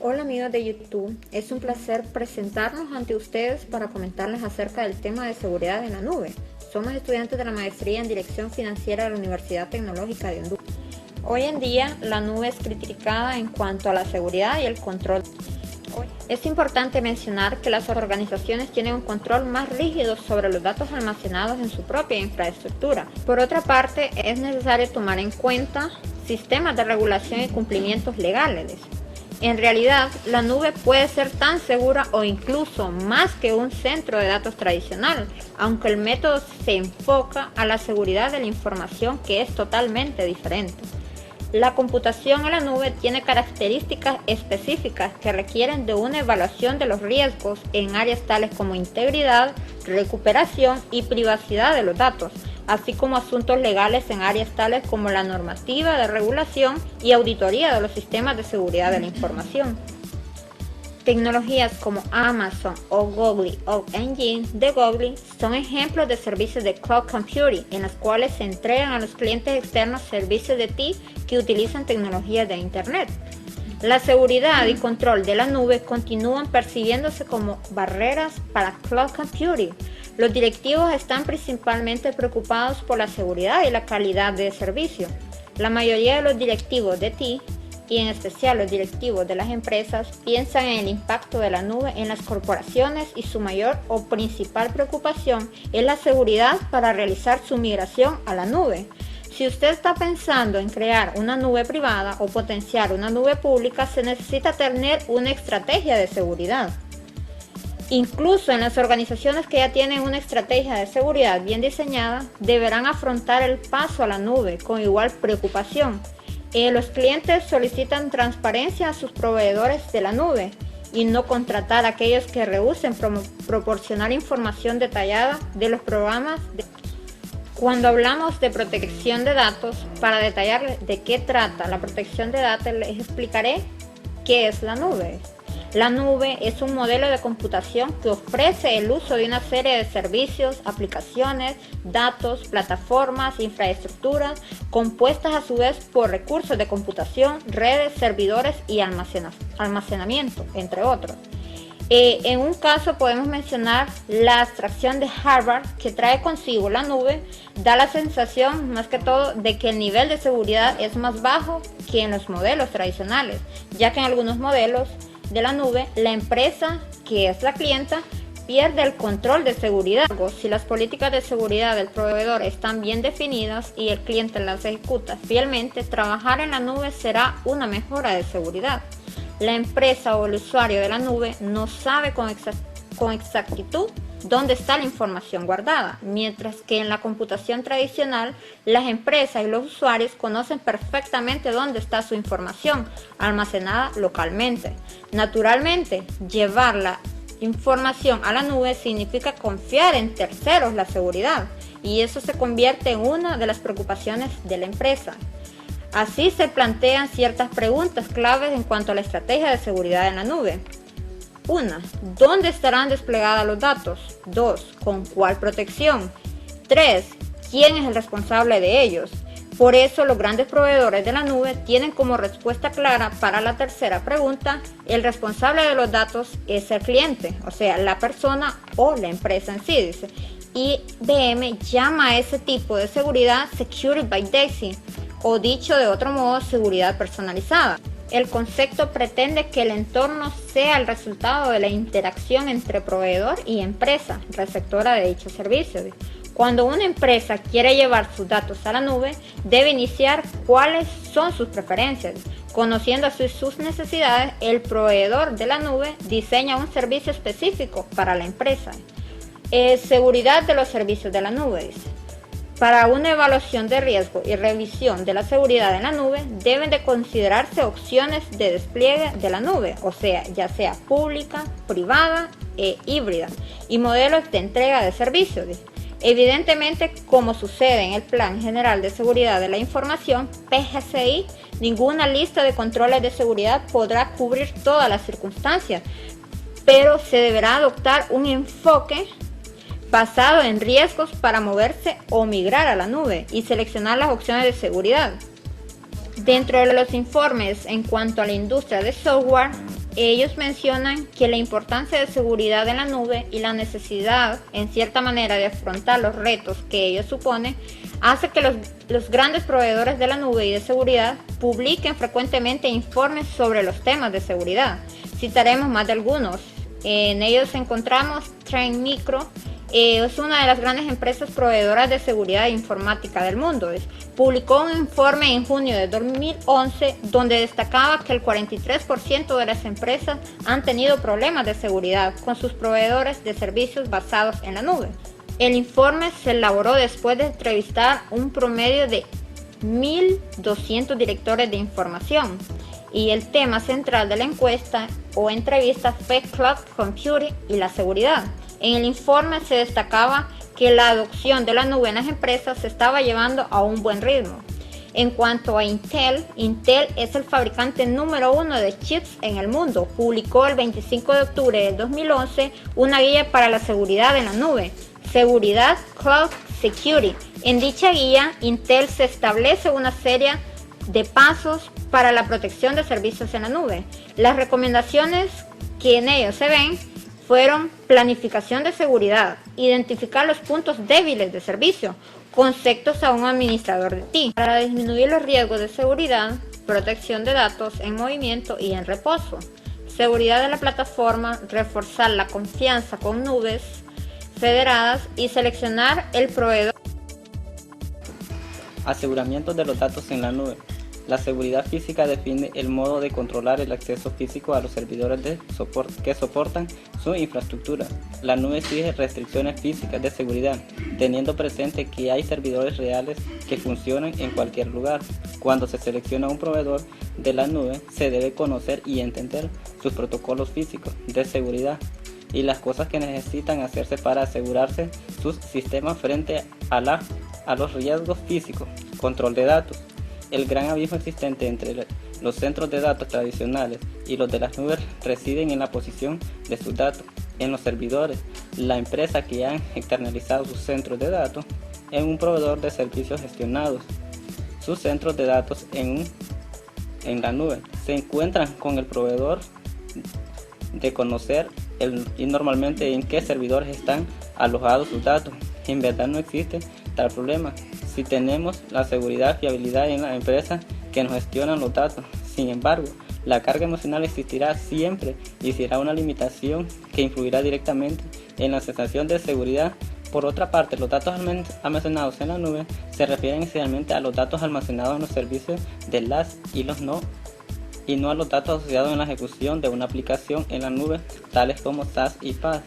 Hola amigos de YouTube, es un placer presentarnos ante ustedes para comentarles acerca del tema de seguridad en la nube. Somos estudiantes de la maestría en Dirección Financiera de la Universidad Tecnológica de Honduras. Hoy en día la nube es criticada en cuanto a la seguridad y el control. Es importante mencionar que las organizaciones tienen un control más rígido sobre los datos almacenados en su propia infraestructura. Por otra parte, es necesario tomar en cuenta sistemas de regulación y cumplimientos legales. En realidad, la nube puede ser tan segura o incluso más que un centro de datos tradicional, aunque el método se enfoca a la seguridad de la información, que es totalmente diferente. La computación en la nube tiene características específicas que requieren de una evaluación de los riesgos en áreas tales como integridad, recuperación y privacidad de los datos, así como asuntos legales en áreas tales como la normativa de regulación y auditoría de los sistemas de seguridad de la información. Tecnologías como Amazon o Google o Engine de Google son ejemplos de servicios de cloud computing en los cuales se entregan a los clientes externos servicios de TI que utilizan tecnologías de Internet. La seguridad y control de la nube continúan percibiéndose como barreras para cloud computing. Los directivos están principalmente preocupados por la seguridad y la calidad de servicio. La mayoría de los directivos de TI, y en especial los directivos de las empresas, piensan en el impacto de la nube en las corporaciones y su mayor o principal preocupación es la seguridad para realizar su migración a la nube. Si usted está pensando en crear una nube privada o potenciar una nube pública, se necesita tener una estrategia de seguridad. Incluso en las organizaciones que ya tienen una estrategia de seguridad bien diseñada, deberán afrontar el paso a la nube con igual preocupación. Los clientes solicitan transparencia a sus proveedores de la nube y no contratar a aquellos que rehúsen proporcionar información detallada de los programas. Cuando hablamos de protección de datos, para detallar de qué trata la protección de datos, les explicaré qué es la nube. La nube es un modelo de computación que ofrece el uso de una serie de servicios, aplicaciones, datos, plataformas, infraestructuras, compuestas a su vez por recursos de computación, redes, servidores y almacenamiento, entre otros. En un caso podemos mencionar la abstracción de Harvard que trae consigo la nube. Da la sensación más que todo de que el nivel de seguridad es más bajo que en los modelos tradicionales, ya que en algunos modelos de la nube, la empresa, que es la clienta, pierde el control de seguridad. Si las políticas de seguridad del proveedor están bien definidas y el cliente las ejecuta fielmente, trabajar en la nube será una mejora de seguridad. La empresa o el usuario de la nube no sabe con exactitud dónde está la información guardada, mientras que en la computación tradicional, las empresas y los usuarios conocen perfectamente dónde está su información almacenada localmente. Naturalmente, llevar la información a la nube significa confiar en terceros la seguridad, y eso se convierte en una de las preocupaciones de la empresa. Así se plantean ciertas preguntas claves en cuanto a la estrategia de seguridad en la nube. 1. ¿Dónde estarán desplegados los datos? 2. ¿Con cuál protección? 3. ¿Quién es el responsable de ellos? Por eso los grandes proveedores de la nube tienen como respuesta clara para la tercera pregunta: el responsable de los datos es el cliente, o sea, la persona o la empresa en sí, dice. IBM llama a ese tipo de seguridad Security by Design, o dicho de otro modo, seguridad personalizada. El concepto pretende que el entorno sea el resultado de la interacción entre proveedor y empresa receptora de dichos servicios. Cuando una empresa quiere llevar sus datos a la nube, debe iniciar cuáles son sus preferencias. Conociendo así sus necesidades, el proveedor de la nube diseña un servicio específico para la empresa. Seguridad de los servicios de la nube, dice. Para una evaluación de riesgo y revisión de la seguridad en la nube, deben de considerarse opciones de despliegue de la nube, o sea, ya sea pública, privada e híbrida, y modelos de entrega de servicios. Evidentemente, como sucede en el Plan General de Seguridad de la Información, PGCI, ninguna lista de controles de seguridad podrá cubrir todas las circunstancias, pero se deberá adoptar un enfoque basado en riesgos para moverse o migrar a la nube y seleccionar las opciones de seguridad. Dentro de los informes en cuanto a la industria de software, Ellos mencionan que la importancia de seguridad en la nube y la necesidad, en cierta manera, de afrontar los retos que ello supone, hace que los grandes proveedores de la nube y de seguridad publiquen frecuentemente informes sobre los temas de seguridad. Citaremos más de algunos. En ellos encontramos Trend Micro, es una de las grandes empresas proveedoras de seguridad informática del mundo. Publicó un informe en junio de 2011 donde destacaba que el 43% de las empresas han tenido problemas de seguridad con sus proveedores de servicios basados en la nube. El informe se elaboró después de entrevistar un promedio de 1.200 directores de información. Y el tema central de la encuesta o entrevista fue Cloud Computing y la seguridad. En el informe se destacaba que la adopción de la nube en las empresas se estaba llevando a un buen ritmo. En cuanto a Intel es el fabricante número 1 de chips en el mundo. Publicó el 25 de octubre del 2011 una guía para la seguridad en la nube, Seguridad Cloud Security. En dicha guía, Intel se establece una serie de pasos para la protección de servicios en la nube. Las recomendaciones que en ellos se ven fueron planificación de seguridad, identificar los puntos débiles de servicio, conceptos a un administrador de TI, para disminuir los riesgos de seguridad, protección de datos en movimiento y en reposo, seguridad de la plataforma, reforzar la confianza con nubes federadas y seleccionar el proveedor. Aseguramiento de los datos en la nube. La seguridad física define el modo de controlar el acceso físico a los servidores que soportan su infraestructura. La nube exige restricciones físicas de seguridad, teniendo presente que hay servidores reales que funcionan en cualquier lugar. Cuando se selecciona un proveedor de la nube, se debe conocer y entender sus protocolos físicos de seguridad y las cosas que necesitan hacerse para asegurarse sus sistemas frente a los riesgos físicos. Control de datos. El gran abismo existente entre los centros de datos tradicionales y los de las nubes residen en la posición de sus datos en los servidores. La empresa que han externalizado sus centros de datos es un proveedor de servicios gestionados. Sus centros de datos en la nube se encuentran con el proveedor de conocer y normalmente en qué servidores están alojados sus datos. En verdad no existe tal problema si tenemos la seguridad y fiabilidad en la empresa que nos gestionan los datos. Sin embargo, la carga emocional existirá siempre y será una limitación que influirá directamente en la sensación de seguridad. Por otra parte, los datos almacenados en la nube se refieren esencialmente a los datos almacenados en los servicios de las y no a los datos asociados en la ejecución de una aplicación en la nube, tales como SaaS y PaaS.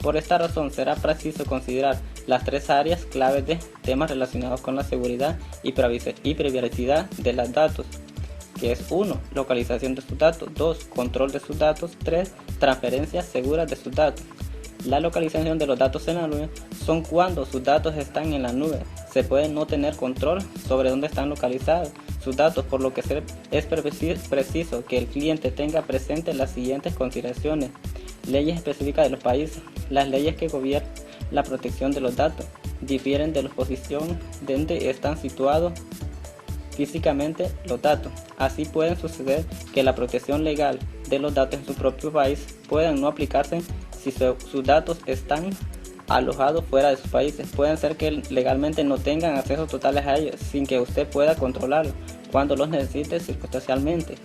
Por esta razón, será preciso considerar las tres áreas claves de temas relacionados con la seguridad y privacidad de los datos, que es 1. Localización de sus datos, 2. Control de sus datos, 3. Transferencias seguras de sus datos. La localización de los datos en la nube son cuando sus datos están en la nube. Se puede no tener control sobre dónde están localizados sus datos, por lo que es preciso que el cliente tenga presente las siguientes consideraciones. Leyes específicas de los países. Las leyes que gobiernan la protección de los datos difieren de la posición donde están situados físicamente los datos. Así pueden suceder que la protección legal de los datos en su propio país puedan no aplicarse si sus datos están alojados fuera de sus países. Pueden ser que legalmente no tengan acceso total a ellos sin que usted pueda controlarlo cuando los necesite circunstancialmente.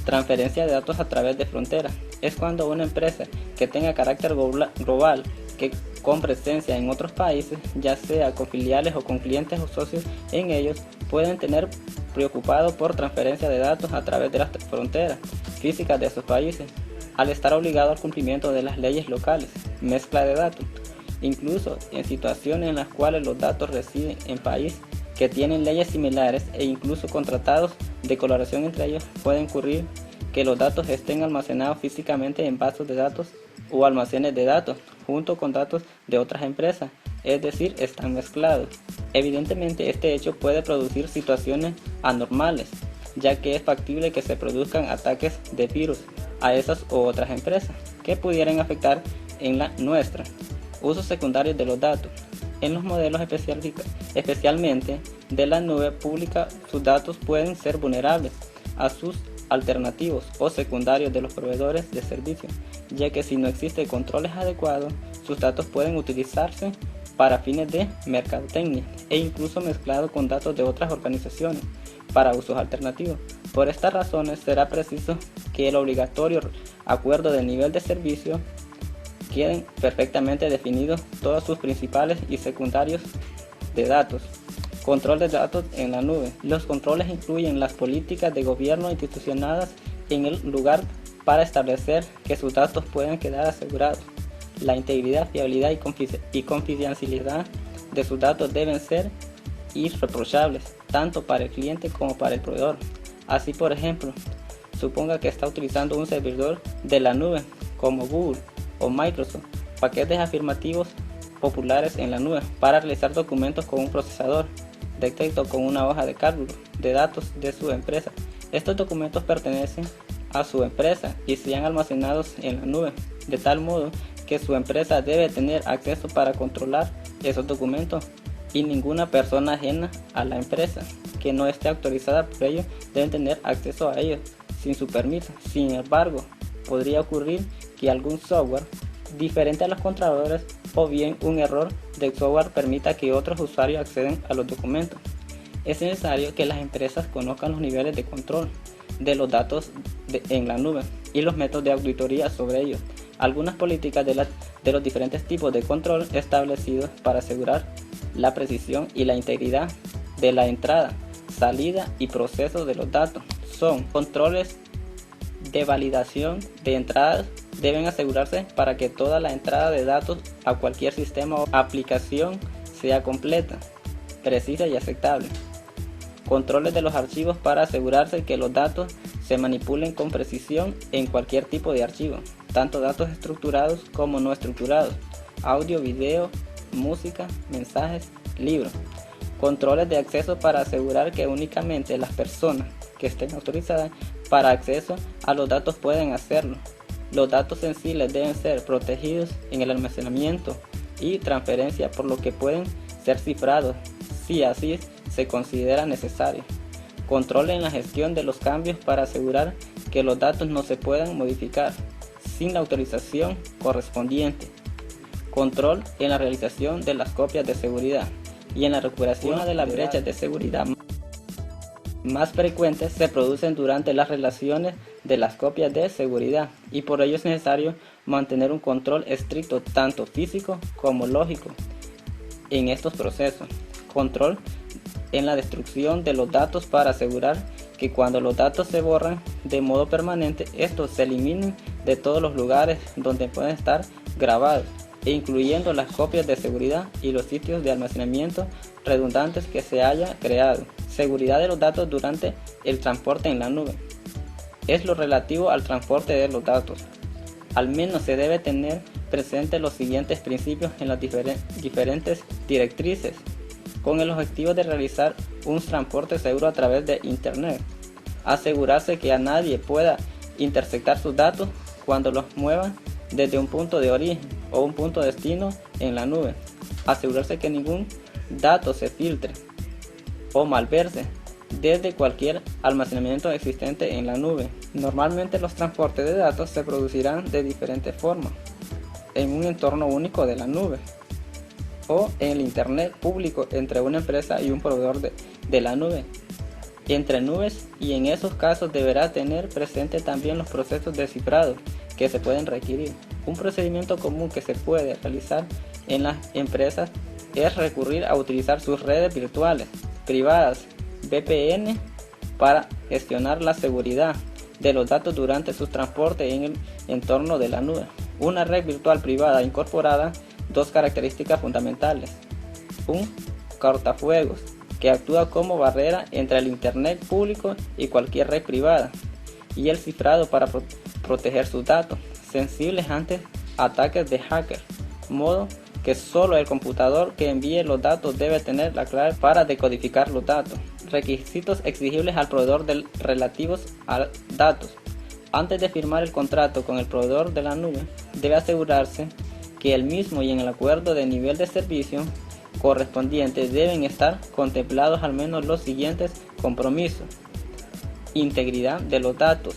Transferencia de datos a través de fronteras. Es cuando una empresa que tenga carácter global, que con presencia en otros países, ya sea con filiales o con clientes o socios en ellos, pueden tener preocupados por transferencia de datos a través de las fronteras físicas de esos países, al estar obligado al cumplimiento de las leyes locales. Mezcla de datos. Incluso en situaciones en las cuales los datos residen en países que tienen leyes similares e incluso con tratados de colaboración entre ellos, puede ocurrir que los datos estén almacenados físicamente en bases de datos o almacenes de datos junto con datos de otras empresas, es decir, están mezclados. Evidentemente, este hecho puede producir situaciones anormales, ya que es factible que se produzcan ataques de virus a esas u otras empresas que pudieran afectar en la nuestra. Usos secundarios de los datos. En los modelos especialmente de la nube pública, sus datos pueden ser vulnerables a sus alternativos o secundarios de los proveedores de servicios, ya que si no existen controles adecuados, sus datos pueden utilizarse para fines de mercadotecnia e incluso mezclado con datos de otras organizaciones para usos alternativos. Por estas razones será preciso que el obligatorio acuerdo de nivel de servicio queden perfectamente definidos todos sus principales y secundarios de datos. Control de datos en la nube. Los controles incluyen las políticas de gobierno institucionadas en el lugar para establecer que sus datos puedan quedar asegurados. La integridad, fiabilidad y confidencialidad de sus datos deben ser irreprochables, tanto para el cliente como para el proveedor. Así, por ejemplo, suponga que está utilizando un servidor de la nube como Google o Microsoft, paquetes afirmativos populares en la nube para realizar documentos con un procesador de texto con una hoja de cálculo de datos de su empresa. Estos documentos pertenecen a su empresa y sean almacenados en la nube, de tal modo que su empresa debe tener acceso para controlar esos documentos y ninguna persona ajena a la empresa que no esté autorizada por ello debe tener acceso a ellos sin su permiso. Sin embargo, podría ocurrir que algún software diferente a los controladores o bien un error del software permita que otros usuarios accedan a los documentos. Es necesario que las empresas conozcan los niveles de control de los datos en la nube y los métodos de auditoría sobre ellos. Algunas políticas de los diferentes tipos de control establecidos para asegurar la precisión y la integridad de la entrada, salida y proceso de los datos son: controles de validación de entradas deben asegurarse para que toda la entrada de datos a cualquier sistema o aplicación sea completa, precisa y aceptable. Controles de los archivos para asegurarse que los datos se manipulen con precisión en cualquier tipo de archivo, tanto datos estructurados como no estructurados, audio, video, música, mensajes, libros. Controles de acceso para asegurar que únicamente las personas que estén autorizadas para acceso a los datos pueden hacerlo. Los datos sensibles deben ser protegidos en el almacenamiento y transferencia, por lo que pueden ser cifrados si así se considera necesario. Control en la gestión de los cambios para asegurar que los datos no se puedan modificar sin la autorización correspondiente. Control en la realización de las copias de seguridad y en la recuperación de las brechas de seguridad más frecuentes se producen durante las relaciones de las copias de seguridad y por ello es necesario mantener un control estricto tanto físico como lógico en estos procesos. Control en la destrucción de los datos para asegurar que cuando los datos se borran de modo permanente, estos se eliminen de todos los lugares donde pueden estar grabados, e incluyendo las copias de seguridad y los sitios de almacenamiento redundantes que se haya creado. Seguridad de los datos durante el transporte en la nube. Es lo relativo al transporte de los datos. Al menos se debe tener presente los siguientes principios en las diferentes directrices, con el objetivo de realizar un transporte seguro a través de Internet. Asegurarse que a nadie pueda interceptar sus datos cuando los muevan desde un punto de origen o un punto de destino en la nube. Asegurarse que ningún dato se filtre o malverse desde cualquier almacenamiento existente en la nube. Normalmente los transportes de datos se producirán de diferentes formas: en un entorno único de la nube o en el Internet público entre una empresa y un proveedor de la nube, entre nubes, y en esos casos deberá tener presente también los procesos de cifrado que se pueden requerir. Un procedimiento común que se puede realizar en las empresas es recurrir a utilizar sus redes virtuales privadas VPN para gestionar la seguridad de los datos durante su transporte en el entorno de la nube. Una red virtual privada incorporada dos características fundamentales: un cortafuegos que actúa como barrera entre el Internet público y cualquier red privada, y el cifrado para proteger sus datos sensibles ante ataques de hackers, modo que solo el computador que envíe los datos debe tener la clave para decodificar los datos. Requisitos exigibles al proveedor relativos a datos. Antes de firmar el contrato con el proveedor de la nube, debe asegurarse que el mismo y en el acuerdo de nivel de servicio correspondiente deben estar contemplados al menos los siguientes compromisos: integridad de los datos,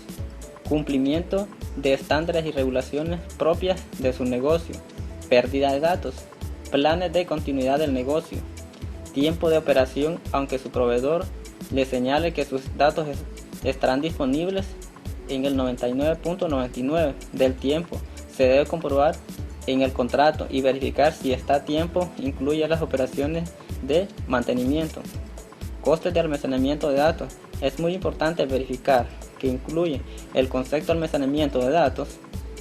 cumplimiento de estándares y regulaciones propias de su negocio, pérdida de datos, planes de continuidad del negocio, tiempo de operación aunque su proveedor le señale que sus datos estarán disponibles en el 99.99% del tiempo. Se debe comprobar en el contrato y verificar si este tiempo incluye las operaciones de mantenimiento. Costes de almacenamiento de datos. Es muy importante verificar que incluye el concepto de almacenamiento de datos.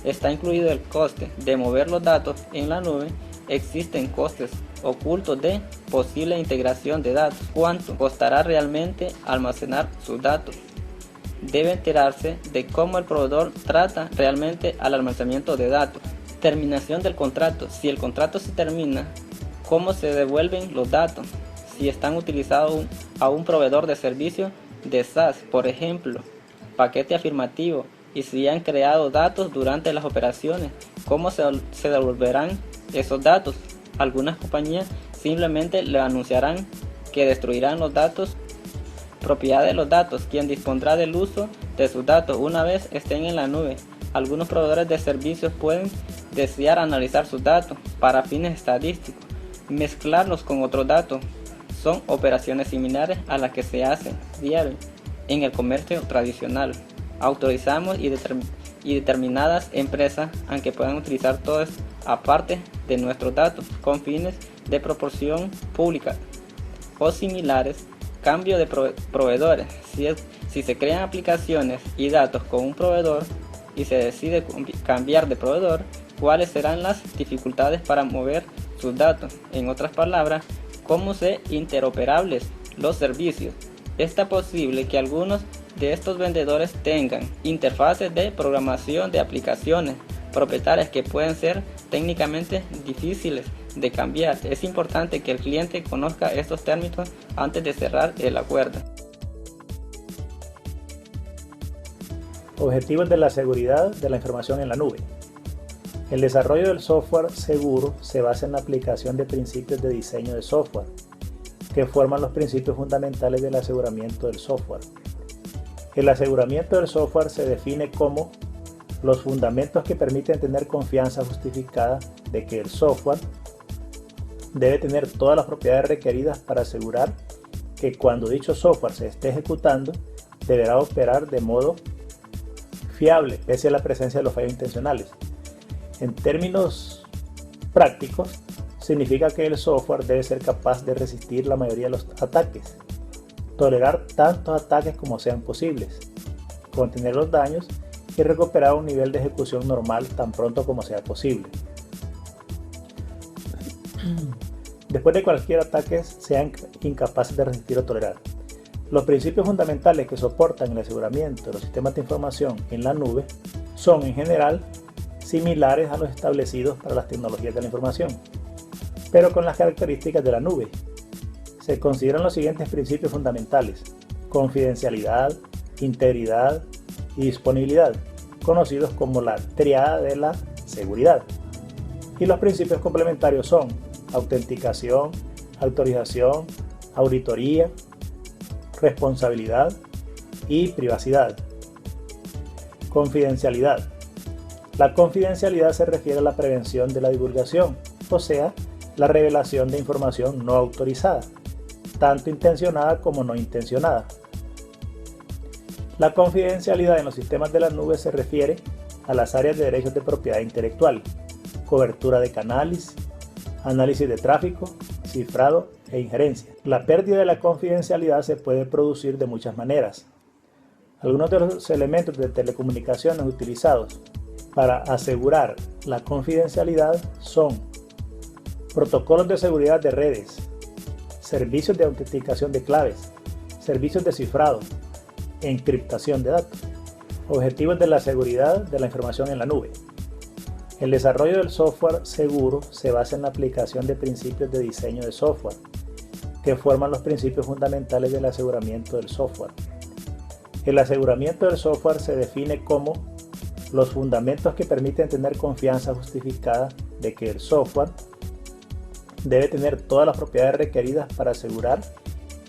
Está incluido el coste de mover los datos en la nube. Existen costes ocultos de posible integración de datos. ¿Cuánto costará realmente almacenar sus datos? Debe enterarse de cómo el proveedor trata realmente al almacenamiento de datos. Terminación del contrato. Si el contrato se termina, ¿cómo se devuelven los datos? Si están utilizados a un proveedor de servicio de SaaS, por ejemplo, paquete afirmativo, y si han creado datos durante las operaciones, ¿cómo se devolverán esos datos? Algunas compañías simplemente le anunciarán que destruirán los datos. Propiedad de los datos. Quien dispondrá del uso de sus datos una vez estén en la nube. Algunos proveedores de servicios pueden desear analizar sus datos para fines estadísticos, mezclarlos con otros datos. Son operaciones similares a las que se hacen diario en el comercio tradicional. Autorizamos y determinadas empresas, aunque puedan utilizar todo esto aparte de nuestros datos con fines de proporción pública o similares. Cambio de proveedores. Si se crean aplicaciones y datos con un proveedor y se decide cambiar de proveedor, ¿cuáles serán las dificultades para mover sus datos? En otras palabras, ¿cómo se interoperables los servicios? Es posible que algunos de estos vendedores tengan interfaces de programación de aplicaciones propietarias que pueden ser técnicamente difíciles de cambiar. Es importante que el cliente conozca estos términos antes de cerrar el acuerdo. Objetivos de la seguridad de la información en la nube. El desarrollo del software seguro se basa en la aplicación de principios de diseño de software, que forman los principios fundamentales del aseguramiento del software. El aseguramiento del software se define como los fundamentos que permiten tener confianza justificada de que el software debe tener todas las propiedades requeridas para asegurar que cuando dicho software se esté ejecutando, deberá operar de modo fiable pese a la presencia de los fallos intencionales. En términos prácticos, significa que el software debe ser capaz de resistir la mayoría de los ataques, tolerar tantos ataques como sean posibles, contener los daños y recuperar un nivel de ejecución normal tan pronto como sea posible. Después de cualquier ataque, sean incapaces de resistir o tolerar. Los principios fundamentales que soportan el aseguramiento de los sistemas de información en la nube son en general similares a los establecidos para las tecnologías de la información, pero con las características de la nube. Se consideran los siguientes principios fundamentales: confidencialidad, integridad y disponibilidad, conocidos como la tríada de la seguridad. Y los principios complementarios son autenticación, autorización, auditoría, responsabilidad y privacidad. Confidencialidad. La confidencialidad se refiere a la prevención de la divulgación, o sea, la revelación de información no autorizada, tanto intencionada como no intencionada. La confidencialidad en los sistemas de la nube se refiere a las áreas de derechos de propiedad intelectual, cobertura de canales, análisis de tráfico, cifrado e injerencia. La pérdida de la confidencialidad se puede producir de muchas maneras. Algunos de los elementos de telecomunicaciones utilizados para asegurar la confidencialidad son protocolos de seguridad de redes, servicios de autenticación de claves, servicios de cifrado, encriptación de datos. Objetivos de la seguridad de la información en la nube. El desarrollo del software seguro se basa en la aplicación de principios de diseño de software, que forman los principios fundamentales del aseguramiento del software. El aseguramiento del software se define como los fundamentos que permiten tener confianza justificada de que el software debe tener todas las propiedades requeridas para asegurar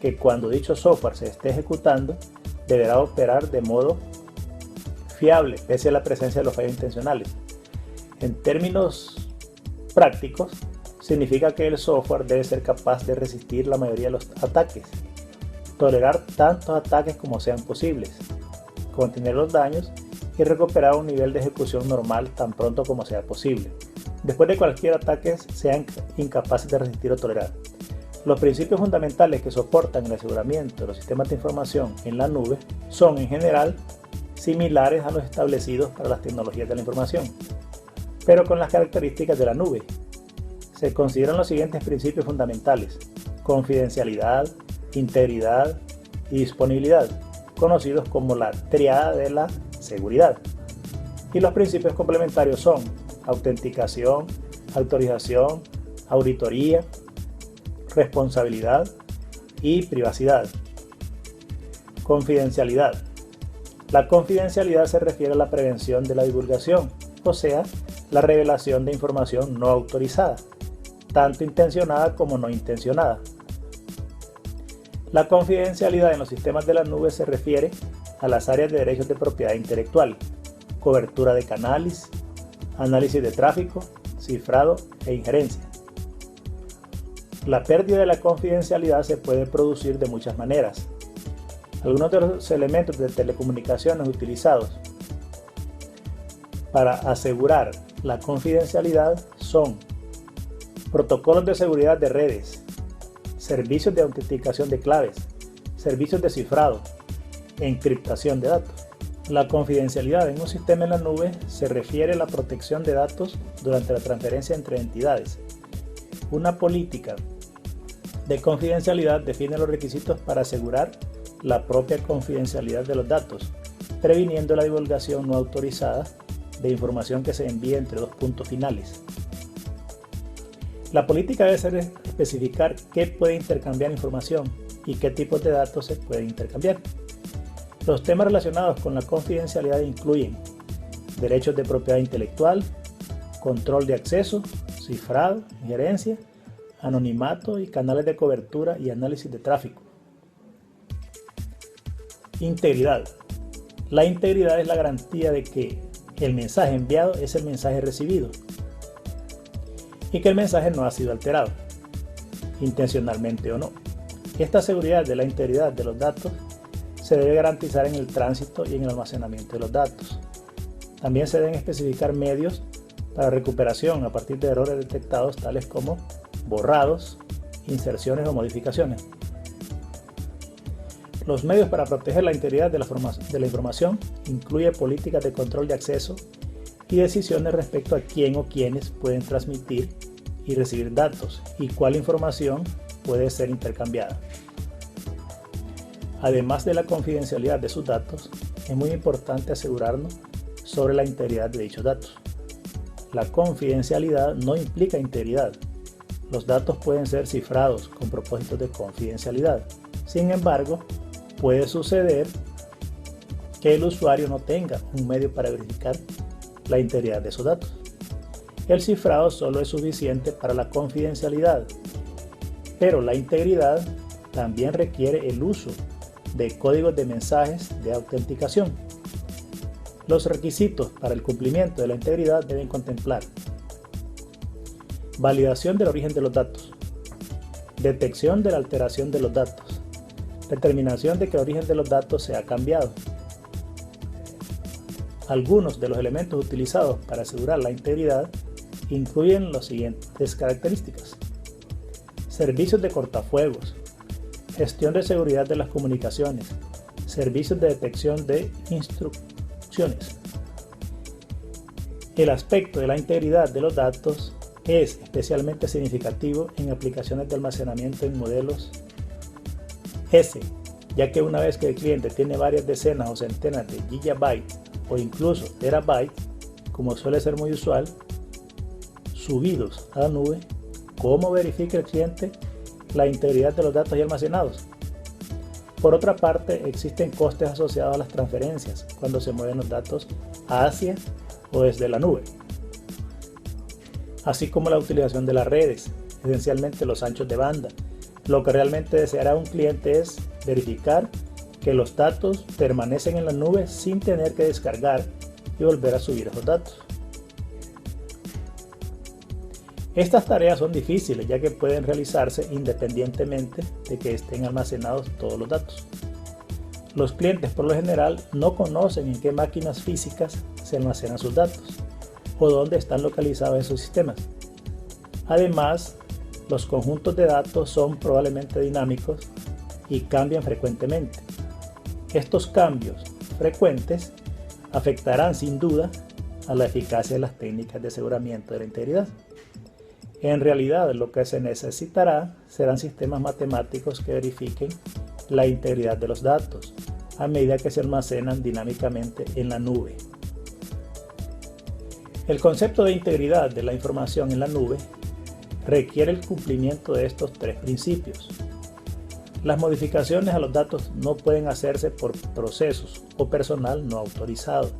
que cuando dicho software se esté ejecutando, deberá operar de modo fiable pese a la presencia de los fallos intencionales. En términos prácticos, significa que el software debe ser capaz de resistir la mayoría de los ataques, tolerar tantos ataques como sean posibles, contener los daños y recuperar un nivel de ejecución normal tan pronto como sea posible. Después de cualquier ataque, sean incapaces de resistir o tolerar. Los principios fundamentales que soportan el aseguramiento de los sistemas de información en la nube son en general similares a los establecidos para las tecnologías de la información, pero con las características de la nube. Se consideran los siguientes principios fundamentales: confidencialidad, integridad y disponibilidad, conocidos como la tríada de la seguridad. Y los principios complementarios son autenticación, autorización, auditoría, responsabilidad y privacidad. Confidencialidad. La confidencialidad se refiere a la prevención de la divulgación, o sea, la revelación de información no autorizada, tanto intencionada como no intencionada. La confidencialidad en los sistemas de la nube se refiere a las áreas de derechos de propiedad intelectual, cobertura de canales, análisis de tráfico, cifrado e injerencia. La pérdida de la confidencialidad se puede producir de muchas maneras. Algunos de los elementos de telecomunicaciones utilizados para asegurar la confidencialidad son protocolos de seguridad de redes, servicios de autenticación de claves, servicios de cifrado e encriptación de datos. La confidencialidad en un sistema en la nube se refiere a la protección de datos durante la transferencia entre entidades. Una política de confidencialidad define los requisitos para asegurar la propia confidencialidad de los datos, previniendo la divulgación no autorizada de información que se envía entre dos puntos finales. La política debe ser especificar qué puede intercambiar información y qué tipos de datos se pueden intercambiar. Los temas relacionados con la confidencialidad incluyen derechos de propiedad intelectual, control de acceso, cifrado, injerencia, anonimato y canales de cobertura y análisis de tráfico. Integridad. La integridad es la garantía de que el mensaje enviado es el mensaje recibido y que el mensaje no ha sido alterado, intencionalmente o no. Esta seguridad de la integridad de los datos se debe garantizar en el tránsito y en el almacenamiento de los datos. También se deben especificar medios para recuperación a partir de errores detectados tales como borrados, inserciones o modificaciones. Los medios para proteger la integridad de la información incluyen políticas de control de acceso y decisiones respecto a quién o quiénes pueden transmitir y recibir datos y cuál información puede ser intercambiada. Además de la confidencialidad de sus datos, es muy importante asegurarnos sobre la integridad de dichos datos. La confidencialidad no implica integridad. Los datos pueden ser cifrados con propósitos de confidencialidad. Sin embargo, puede suceder que el usuario no tenga un medio para verificar la integridad de sus datos. El cifrado solo es suficiente para la confidencialidad, pero la integridad también requiere el uso de códigos de mensajes de autenticación. Los requisitos para el cumplimiento de la integridad deben contemplar validación del origen de los datos, detección de la alteración de los datos, determinación de que el origen de los datos se ha cambiado. Algunos de los elementos utilizados para asegurar la integridad incluyen las siguientes características: servicios de cortafuegos, gestión de seguridad de las comunicaciones, servicios de detección de instrucciones. El aspecto de la integridad de los datos es especialmente significativo en aplicaciones de almacenamiento en modelos S, ya que una vez que el cliente tiene varias decenas o centenas de gigabytes o incluso terabytes, como suele ser muy usual, subidos a la nube, ¿cómo verifica el cliente la integridad de los datos ya almacenados? Por otra parte, existen costes asociados a las transferencias cuando se mueven los datos hacia o desde la nube, así como la utilización de las redes, esencialmente los anchos de banda. Lo que realmente deseará un cliente es verificar que los datos permanecen en la nube sin tener que descargar y volver a subir esos datos. Estas tareas son difíciles ya que pueden realizarse independientemente de que estén almacenados todos los datos. Los clientes por lo general no conocen en qué máquinas físicas se almacenan sus datos o dónde están localizados esos sistemas. Además, los conjuntos de datos son probablemente dinámicos y cambian frecuentemente. Estos cambios frecuentes afectarán sin duda a la eficacia de las técnicas de aseguramiento de la integridad. En realidad, lo que se necesitará serán sistemas matemáticos que verifiquen la integridad de los datos a medida que se almacenan dinámicamente en la nube. El concepto de integridad de la información en la nube requiere el cumplimiento de estos tres principios. Las modificaciones a los datos no pueden hacerse por procesos o personal no autorizado.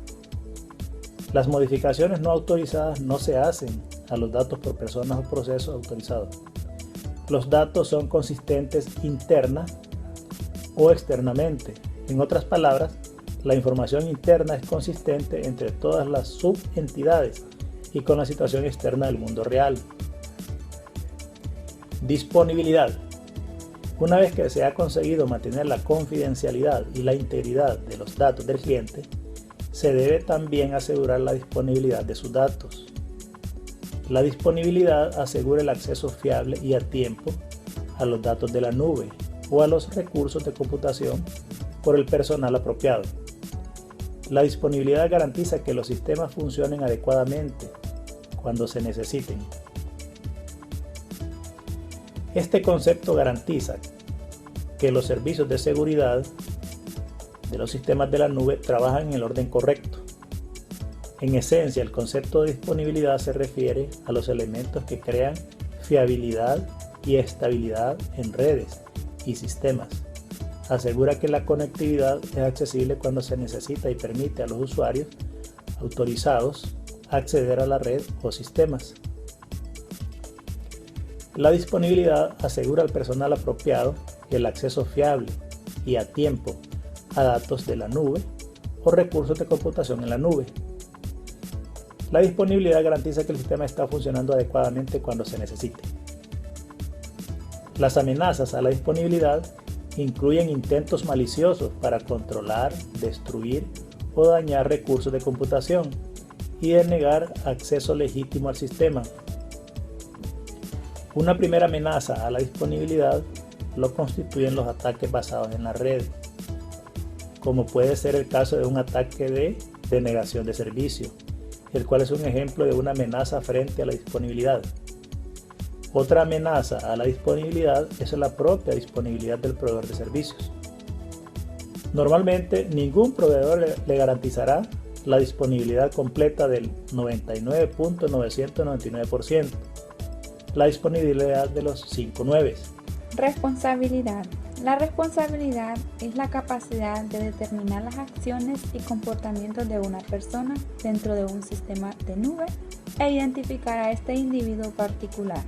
Las modificaciones no autorizadas no se hacen a los datos por personas o procesos autorizados. Los datos son consistentes interna o externamente. En otras palabras, la información interna es consistente entre todas las subentidades y con la situación externa del mundo real. Disponibilidad. Una vez que se ha conseguido mantener la confidencialidad y la integridad de los datos del cliente, se debe también asegurar la disponibilidad de sus datos. La disponibilidad asegura el acceso fiable y a tiempo a los datos de la nube o a los recursos de computación por el personal apropiado. La disponibilidad garantiza que los sistemas funcionen adecuadamente cuando se necesiten. Este concepto garantiza que los servicios de seguridad de los sistemas de la nube trabajan en el orden correcto. En esencia, el concepto de disponibilidad se refiere a los elementos que crean fiabilidad y estabilidad en redes y sistemas. Asegura que la conectividad es accesible cuando se necesita y permite a los usuarios autorizados acceder a la red o sistemas. La disponibilidad asegura al personal apropiado el acceso fiable y a tiempo a datos de la nube o recursos de computación en la nube. La disponibilidad garantiza que el sistema está funcionando adecuadamente cuando se necesite. Las amenazas a la disponibilidad incluyen intentos maliciosos para controlar, destruir o dañar recursos de computación y denegar acceso legítimo al sistema. Una primera amenaza a la disponibilidad lo constituyen los ataques basados en la red, como puede ser el caso de un ataque de denegación de servicio, el cual es un ejemplo de una amenaza frente a la disponibilidad. Otra amenaza a la disponibilidad es la propia disponibilidad del proveedor de servicios. Normalmente, ningún proveedor le garantizará la disponibilidad completa del 99.999%, la disponibilidad de los 5 9s. Responsabilidad. La responsabilidad es la capacidad de determinar las acciones y comportamientos de una persona dentro de un sistema de nube e identificar a este individuo particular.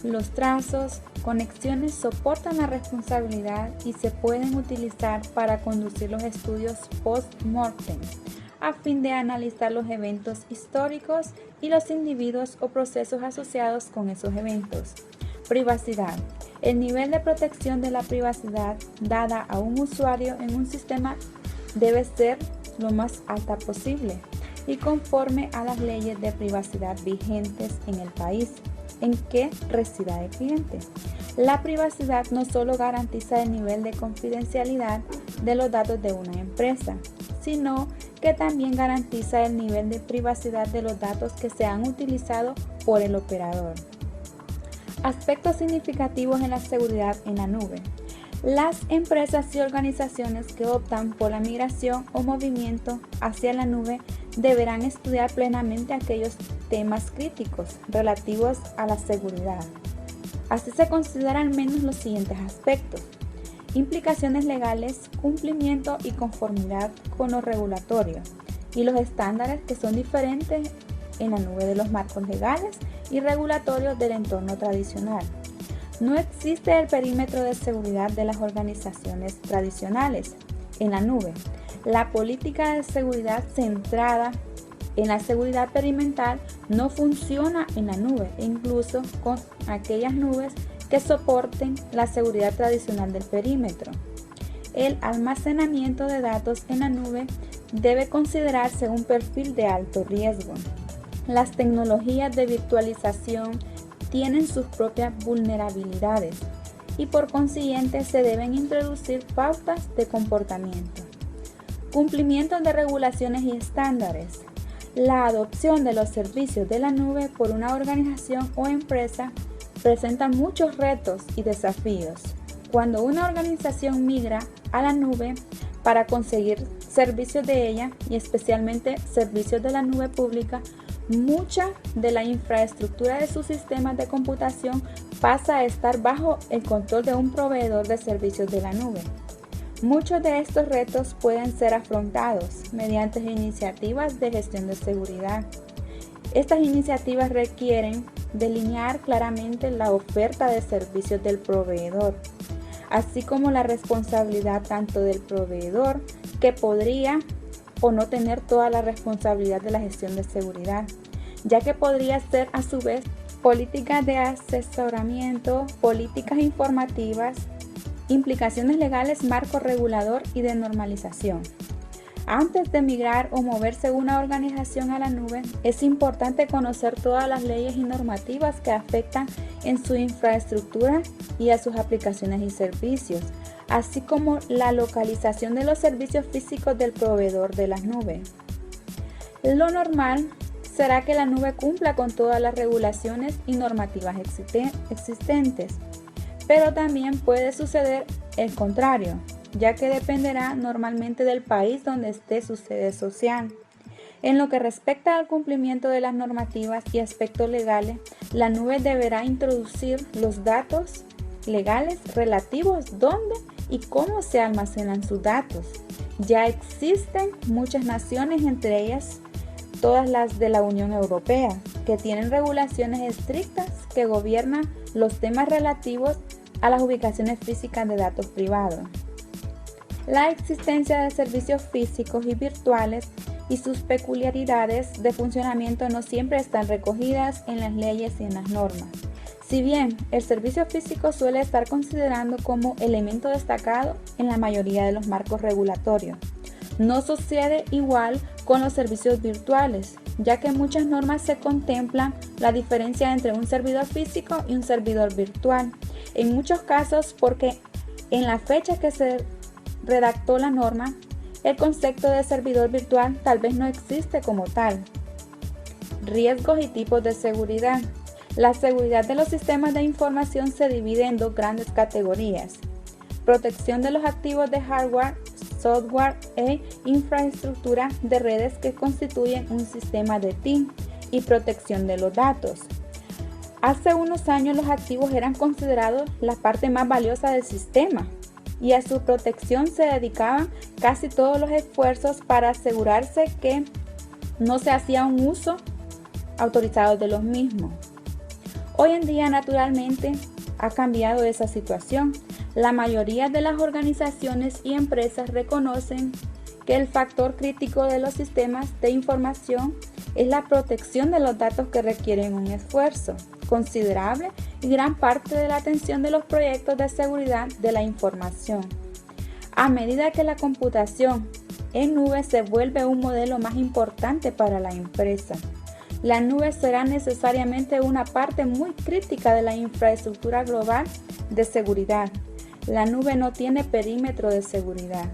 Los trazos, conexiones soportan la responsabilidad y se pueden utilizar para conducir los estudios post-mortem a fin de analizar los eventos históricos y los individuos o procesos asociados con esos eventos. Privacidad. El nivel de protección de la privacidad dada a un usuario en un sistema debe ser lo más alta posible y conforme a las leyes de privacidad vigentes en el país en que resida el cliente. La privacidad no solo garantiza el nivel de confidencialidad de los datos de una empresa, sino que también garantiza el nivel de privacidad de los datos que se han utilizado por el operador. Aspectos significativos en la seguridad en la nube. Las empresas y organizaciones que optan por la migración o movimiento hacia la nube deberán estudiar plenamente aquellos temas críticos relativos a la seguridad. Así se consideran al menos los siguientes aspectos: implicaciones legales, cumplimiento y conformidad con lo regulatorio y los estándares que son diferentes en la nube de los marcos legales y regulatorios del entorno tradicional. No existe el perímetro de seguridad de las organizaciones tradicionales en la nube. La política de seguridad centrada en la seguridad perimetral no funciona en la nube, incluso con aquellas nubes que soporten la seguridad tradicional del perímetro. El almacenamiento de datos en la nube debe considerarse un perfil de alto riesgo. Las tecnologías de virtualización tienen sus propias vulnerabilidades y por consiguiente se deben introducir pautas de comportamiento. Cumplimiento de regulaciones y estándares. La adopción de los servicios de la nube por una organización o empresa presenta muchos retos y desafíos. Cuando una organización migra a la nube para conseguir servicios de ella y especialmente servicios de la nube pública, mucha de la infraestructura de sus sistemas de computación pasa a estar bajo el control de un proveedor de servicios de la nube. Muchos de estos retos pueden ser afrontados mediante iniciativas de gestión de seguridad. Estas iniciativas requieren delinear claramente la oferta de servicios del proveedor, así como la responsabilidad tanto del proveedor, que podría o no tener toda la responsabilidad de la gestión de seguridad, ya que podría ser a su vez políticas de asesoramiento, políticas informativas, implicaciones legales, marco regulador y de normalización. Antes de migrar o moverse una organización a la nube, es importante conocer todas las leyes y normativas que afectan en su infraestructura y a sus aplicaciones y servicios, así como la localización de los servicios físicos del proveedor de la nube. Lo normal será que la nube cumpla con todas las regulaciones y normativas existentes, pero también puede suceder el contrario, ya que dependerá normalmente del país donde esté su sede social. En lo que respecta al cumplimiento de las normativas y aspectos legales, la nube deberá introducir los datos legales relativos dónde y cómo se almacenan sus datos. Ya existen muchas naciones, entre ellas todas las de la Unión Europea, que tienen regulaciones estrictas que gobiernan los temas relativos a las ubicaciones físicas de datos privados. La existencia de servicios físicos y virtuales y sus peculiaridades de funcionamiento no siempre están recogidas en las leyes y en las normas. Si bien el servicio físico suele estar considerado como elemento destacado en la mayoría de los marcos regulatorios, no sucede igual con los servicios virtuales, ya que en muchas normas se contempla la diferencia entre un servidor físico y un servidor virtual. En muchos casos, porque en la fecha que se redactó la norma, el concepto de servidor virtual tal vez no existe como tal. Riesgos y tipos de seguridad. La seguridad de los sistemas de información se divide en dos grandes categorías: protección de los activos de hardware, software e infraestructura de redes que constituyen un sistema de TIC, y protección de los datos. Hace unos años los activos eran considerados la parte más valiosa del sistema y a su protección se dedicaban casi todos los esfuerzos para asegurarse que no se hacía un uso autorizado de los mismos. Hoy en día, naturalmente, ha cambiado esa situación. La mayoría de las organizaciones y empresas reconocen que el factor crítico de los sistemas de información es la protección de los datos, que requieren un esfuerzo considerable y gran parte de la atención de los proyectos de seguridad de la información. A medida que la computación en nube se vuelve un modelo más importante para la empresa, la nube será necesariamente una parte muy crítica de la infraestructura global de seguridad. La nube no tiene perímetro de seguridad.